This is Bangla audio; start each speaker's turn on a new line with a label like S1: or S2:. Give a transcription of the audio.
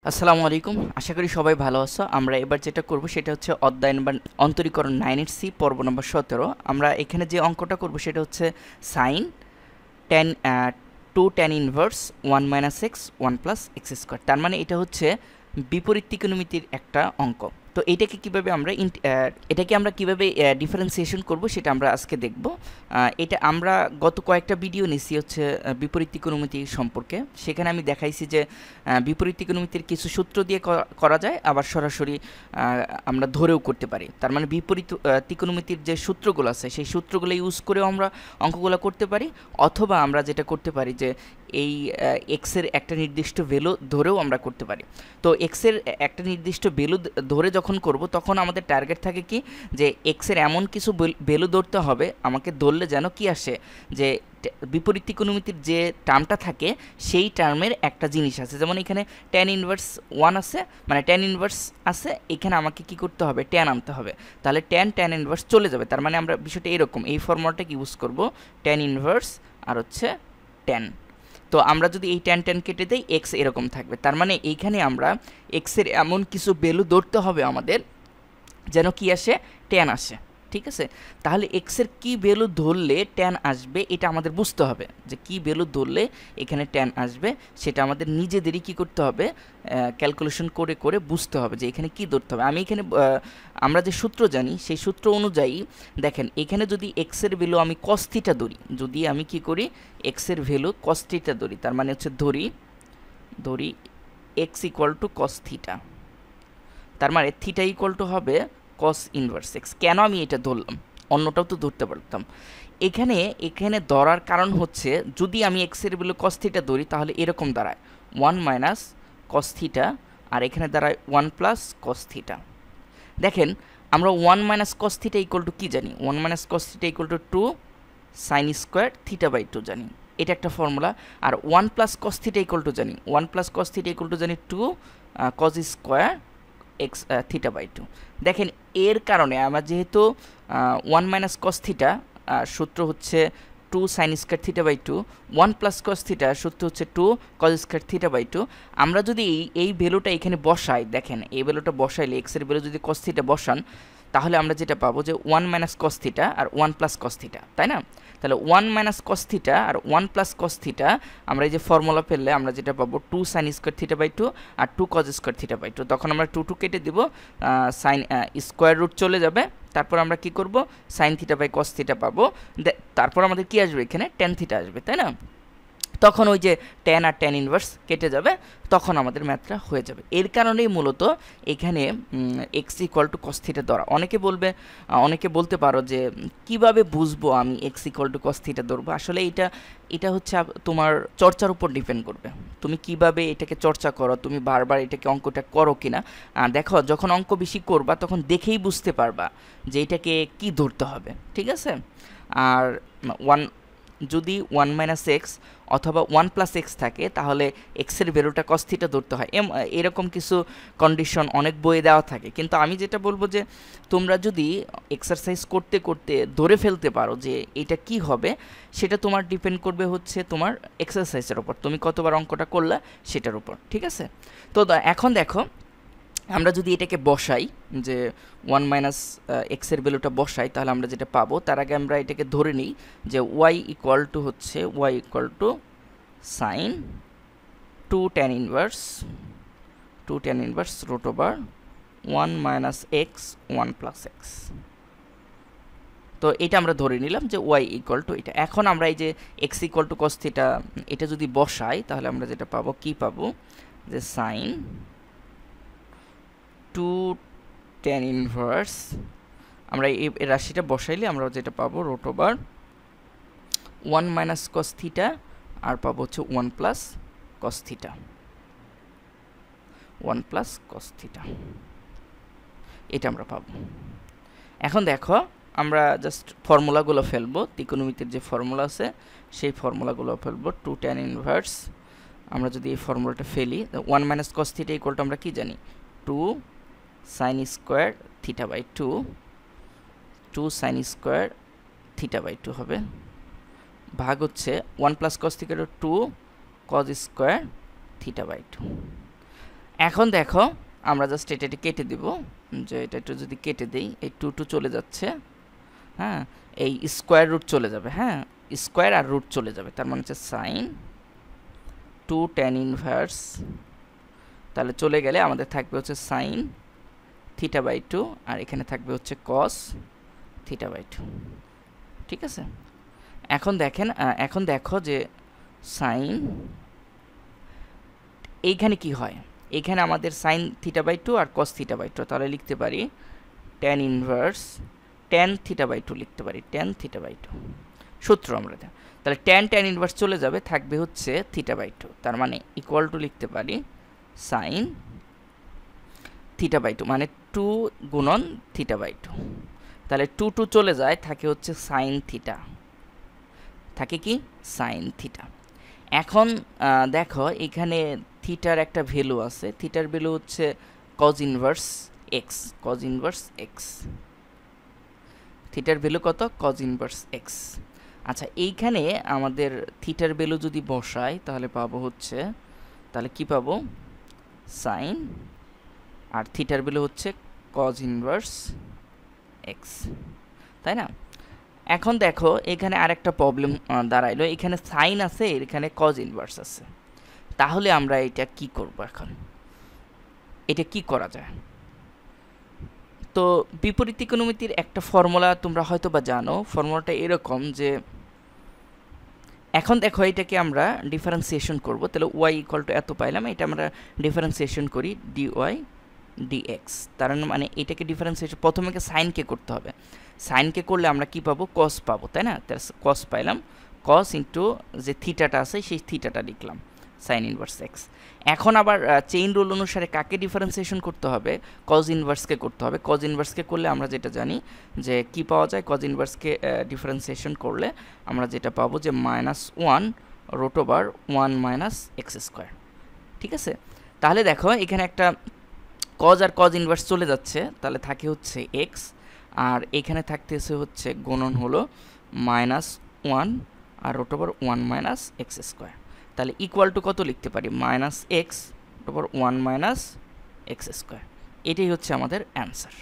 S1: আসসালামু আলাইকুম। আশা করি সবাই ভালো আছো। আমরা এবার যেটা করব সেটা হচ্ছে অধ্যায় নাম্বার অন্তরীকরণ 9 এর সি পর্ব নম্বর 17। আমরা এখানে যে অঙ্কটা করব সেটা হচ্ছে sin tan 2 tan inverse 1 minus x 1 plus x square. তার মানে এটা হচ্ছে বিপরীত ত্রিকোণমিতির একটা অঙ্ক। তো এটাকে কিভাবে আমরা কিভাবে ডিফারেন্সিয়েশন করব সেটা আমরা আজকে দেখব। এটা আমরা গত কয়েকটা ভিডিও নিছি হচ্ছে বিপরীত ত্রিকোণমিতি সম্পর্কে। সেখানে আমি দেখাইছি যে বিপরীত ত্রিকোণমিতির কিছু সূত্র দিয়ে করা যায়, আবার সরাসরি আমরা ধরেও করতে পারি। তার মানে বিপরীত ত্রিকোণমিতির যে সূত্রগুলো আছে সেই সূত্রগুলো ইউজ করেও আমরা অঙ্কগুলো করতে পারি, অথবা আমরা যেটা করতে পারি যে এই এক্সের একটা নির্দিষ্ট ভ্যালু ধরেও আমরা করতে পারি। তো এক্সের একটা নির্দিষ্ট ভ্যালু ধরে যখন করব তখন আমাদের টার্গেট থাকে কি, যে এক্সের এমন কিছু ভ্যালু ধরতে হবে, আমাকে ধরলে যেন কি আসে, যে বিপরীত ত্রিকোণমিতির যে টার্মটা থাকে সেই টার্মের একটা জিনিস আছে। যেমন এখানে tan ইনভার্স 1 আছে, মানে tan ইনভার্স আছে, এখানে আমাকে কি করতে হবে, tan আনতে হবে। তাহলে tan ইনভার্স চলে যাবে। তার মানে আমরা বিষয়টা এরকম, এই ফর্মুলাটাকে ইউজ করব, tan ইনভার্স আর হচ্ছে tan। তো আমরা যদি এই tan কেটে দেই, এক্স এরকম থাকবে। তার মানে এইখানে আমরা এক্সের এমন কিছু ভ্যালু ধরতে হবে আমাদের যেন কি আসে, tan আসে। ঠিক আছে? তাহলে এক্সের কি ভ্যালু ধরলে tan আসবে এটা আমাদের বুঝতে হবে, যে কি ভ্যালু ধরলে এখানে tan আসবে সেটা আমাদের নিজেদেরই কি করতে হবে, ক্যালকুলেশন করে করে বুঝতে হবে যে এখানে কি ধরতে হবে। আমি এখানে আমরা যে সূত্র জানি সেই সূত্র অনুযায়ী দেখেন, এখানে যদি এক্সের ভ্যালু আমি cos থিটা ধরি, যদি আমি কি করি এক্সের ভ্যালু cos থিটা ধরি, তার মানে হচ্ছে ধরি x equal to cos theta, তার মানে থিটা ইকুয়াল টু হবে cos ইনভার্স এক্স। কেন আমি এটা ধরলাম, অন্যটাও তো ধরতে পারতাম। এখানে ধরার কারণ হচ্ছে, যদি আমি এক্সের ভ্যালু cos থিটা ধরি তাহলে এরকম দাঁড়ায় 1 মাইনাস cos থিটা, আর এখানে দাঁড়ায় 1 প্লাস cos থিটা। দেখেন, আমরা 1 minus cos theta equal to কী জানি, 1 minus cos theta equal to 2 sine square theta by 2 জানি, এটা একটা ফর্মুলা। আর 1 plus cos theta equal to জানি, 1 plus cos theta equal to জানি 2 cos square x theta by 2। দেখেন, এর কারণে আমার যেহেতু 1 মাইনাস cos থিটা সূত্র হচ্ছে 2 sine square theta by 2, 1 plus cos theta সূত্র হচ্ছে 2 cos স্কোয়ার থিটা বাই 2। আমরা যদি এই ভ্যালুটা এখানে বসাই, দেখেন এই ভ্যালুটা বসাইলে, এক্সের ভ্যালু যদি cos থিটা বসান, তাহলে আমরা যেটা পাবো যে 1 মাইনাস cos থিটা আর 1 প্লাস cos থিটা, তাই না? তাহলে 1 মাইনাস cos থিটা আর 1 প্লাস cos থিটা, আমরা এই যে ফর্মুলা ফেললে আমরা যেটা পাবো 2 সাইন স্কোয়ার থিটা বাই 2 আর 2 cos স্কোয়ার থিটা বাই 2। তখন আমরা 2 কেটে দিব, সাইন স্কোয়ার রুট চলে যাবে, তারপর আমরা কি করব, sine theta by cos theta পাবো। তারপর আমাদের কি আসবে, এখানে tan থিটা আসবে, তাই না? তখন ওই যে tan আর tan ইনভার্স কেটে যাবে, তখন আমাদের ম্যাথটা হয়ে যাবে। এর কারণেই মূলত এখানে x equal to cos theta ধরা। অনেকে বলতে পারো যে কিভাবে বুঝবো আমি x equal to cos theta ধরবো। আসলে এটা হচ্ছে তোমার চর্চার উপর ডিপেন্ড করবে, তুমি কিভাবে এটাকে চর্চা করো, তুমি বারবার এটাকে অঙ্কটা করো কিনা। দেখো, যখন অঙ্ক বেশি করবা তখন দেখেই বুঝতে পারবা যে এটাকে কি ধরতে হবে। ঠিক আছে? আর যদি 1 মাইনাস এক্স অথবা 1 প্লাস এক্স থাকে, তাহলে এক্সের ভ্যালুটা cos থিটা ধরতে হয়। এরকম কিছু কন্ডিশন অনেক বইয়ে দেওয়া থাকে। কিন্তু আমি যেটা বলবো যে তোমরা যদি এক্সারসাইজ করতে করতে ধরে ফেলতে পারো যে এটা কি হবে, সেটা তোমার ডিপেন্ড করবে হচ্ছে তোমার এক্সারসাইজের উপর, তুমি কতবার অঙ্কটা করলে সেটার উপর। ঠিক আছে? তো এখন দেখো, আমরা যদি এটাকে বসাই, যে 1 মাইনাস এক্সের ভ্যালুটা বসাই, তাহলে আমরা যেটা পাবো, তার আগে আমরা এটাকে ধরে নিই যে y equal to sine 2 tan inverse root over 1 minus x 1 plus x. তো এটা আমরা ধরে নিলাম যে y ইকুয়াল টু এটা। এখন আমরা এই যে x equal to cos theta এটা যদি বসাই, তাহলে আমরা যেটা পাবো, কি পাবো, যে সাইন 2 tan ইনভার্স, আমরা এই রাশিটা বসাইলে আমরা যেটা পাবো root over 1 minus cos theta, আর পাবো হচ্ছে 1 plus cos theta, 1 plus cos theta, এটা আমরা পাবো। এখন দেখো, আমরা জাস্ট ফর্মুলাগুলো ফেলবো, ত্রিকোণমিতির যে ফর্মুলা আছে সেই ফর্মুলাগুলো ফেলবো। 2 tan ইনভার্স, আমরা যদি এই ফর্মুলাটা ফেলি, 1 minus cos theta equal to আমরা কি জানি, 2 sine square theta by 2 sine square theta by 2 হবে, ভাগ হচ্ছে 1 plus cos theta 2 cos square theta by 2। এখন দেখো আমরা জাস্ট এটা কেটে দিব, যে এটা একটু যদি কেটে দিই, এই 2 চলে যাচ্ছে, হ্যাঁ, এই স্কোয়ার রুট চলে যাবে, হ্যাঁ, স্কোয়ার আর রুট চলে যাবে, তার মানে হচ্ছে সাইন 2 tan ইনভার্স, তাহলে চলে গেলে আমাদের থাকবে হচ্ছে সাইন θ/2, আর এখানে থাকবে হচ্ছে কস θ/2। ঠিক আছে, এখন দেখেন, এখন দেখো যে সাইন, এইখানে কি হয়, এইখানে আমাদের সাইন θ/2 আর কস θ/2, তাহলে লিখতে পারি tan ইনভার্স tan θ/2 লিখতে পারি, tan θ/2 সূত্র আমরা, তাহলে tan ইনভার্স চলে যাবে, থাকবে হচ্ছে θ/2, তার মানে ইকুয়াল টু লিখতে পারি সাইন θ/2 মানে 2 গুণন θ/2, তাহলে 2 চলে যায়, থাকে হচ্ছে সাইন থিটা, থাকে কি সাইন থিটা। এখন দেখো এখানে থিটার একটা ভ্যালু আছে, থিটার ভ্যালু হচ্ছে cos inverse x, cos inverse x, থিটার ভ্যালু কত, কজ ইনভার্স এক্স। আচ্ছা, এইখানে আমাদের থিটার ভ্যালু যদি বসাই তাহলে পাবো হচ্ছে, তাহলে কি পাবো, সাইন, আর থিটার ভ্যালু হচ্ছে কজ ইনভার্স এক্স, তাই না? এখন দেখো এখানে আরেকটা প্রবলেম দাঁড়াইলো, এখানে সাইন আছে, এখানে কজ ইনভার্স আছে, তাহলে আমরা এটা কি করব, এখন এটা কি করা যায়? তো বিপরীত ত্রিকোণমিতির একটা ফর্মুলা তোমরা হয়তো বা জানো, ফর্মুলাটা এরকম যে, এখন দেখো এটাকে আমরা ডিফারেন্সিয়েশন করব, তাহলে ওয়াই ইকুয়াল টু এত পাইলাম, এটা আমরা ডিফারেন্সিয়েশন করি ডিওয়াই ডিএক্স, তার মানে এটাকে ডিফারেন্সিয়েশন প্রথমে সাইনকে করতে হবে, সাইনকে করলে আমরা কি পাবো, কস পাবো, তাই না? তার কস পাইলাম, কস ইন্টু যে থিটাটা আছে সেই থিটাটা লিখলাম, সাইন ইনভার্স এক্স। এখন আবার চেইন রুল অনুসারে কাকে ডিফারেন্সিয়েশন করতে হবে, কজ ইনভার্সকে করতে হবে। কজ ইনভার্সকে করলে আমরা যেটা জানি যে কি পাওয়া যায়, কজ ইনভার্সকে ডিফারেন্সিয়েশন করলে আমরা যেটা পাবো যে -1 √1 - x স্কোয়ার। ঠিক আছে, তাহলে দেখো এখানে একটা কজ আর কজ ইনভার্স চলে যাচ্ছে, তাহলে থাকে হচ্ছে এক্স, আর এখানে থাকতেছে হচ্ছে গুণন হলো -1 আর √1 - x স্কোয়ার, তাহলে ইকুয়াল টু কত লিখতে পারি, -x √1 - x স্কোয়ার। এটাই হচ্ছে আমাদের অ্যান্সার।